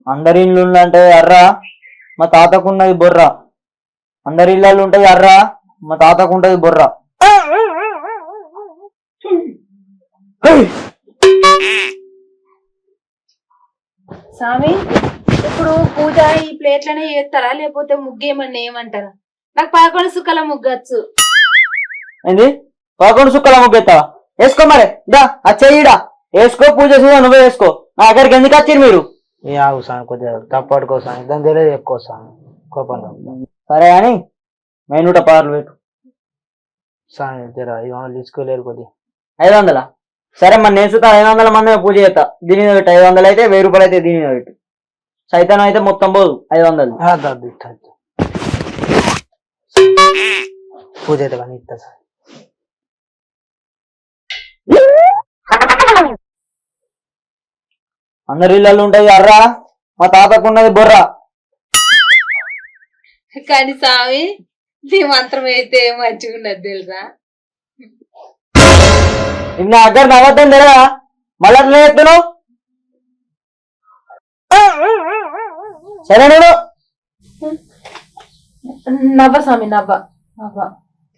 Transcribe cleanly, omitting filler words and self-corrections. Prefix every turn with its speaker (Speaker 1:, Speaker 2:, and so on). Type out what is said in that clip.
Speaker 1: అందరి ఇల్లు అంటే అర్రా మా తాతకున్నది బొర్ర. అందరి ఇళ్ళల్లో ఉంటది అర్రా మా తాతకుంటది బొర్ర.
Speaker 2: స్వామి, ఇప్పుడు పూజ ఈ ప్లేట్లనే చేస్తారా లేకపోతే ముగ్గు ఏమన్నా ఏమంటారా? నాకు 11 సుక్కల ముగ్గచ్చు.
Speaker 1: ఏంది 11 సుక్కల ముగ్గెత్తావా? వేసుకో మరి దా ఆ చెయ్యిడా వేసుకో, పూజ చేసా నువ్వే వేసుకో. నా దగ్గరికి ఎందుకు వచ్చారు మీరు?
Speaker 3: ఏ ఆగు సామి, కొద్దిగా తప్పడుకో సామి, దాని తెలియదు ఎక్కువ సామి, కోపంగా
Speaker 1: సరే అని మెయిన్ పార్లు పెట్టు.
Speaker 3: సామి జర 500 తీసుకోలేరు కొద్దిగా.
Speaker 1: 500? సరే మరి నేను చూస్తా 500 మంది పూజ చేస్తా. దీని మీద పెట్టు. 500 అయితే 1000 రూపాయలు అయితే దీని మీద పెట్టు. సైతానం అయితే మొత్తం పోదు 500.
Speaker 3: పూజ అయితే కానీ ఇస్తా సార్.
Speaker 1: అందరి ఇళ్ళల్లో ఉంటది అర్రా మా తాతకున్నది బొర్ర.
Speaker 2: కానీ స్వామి, నీ మంత్రం అయితే మంచిగా ఉన్నది తెలుసా?
Speaker 1: ఇది నా దగ్గర నవ్వద్దని తెరా మళ్ళీ అట్లా చెప్తున్నావు. సరే నేను
Speaker 2: నవ్వ స్వామి, నవ్వ నవ్వ.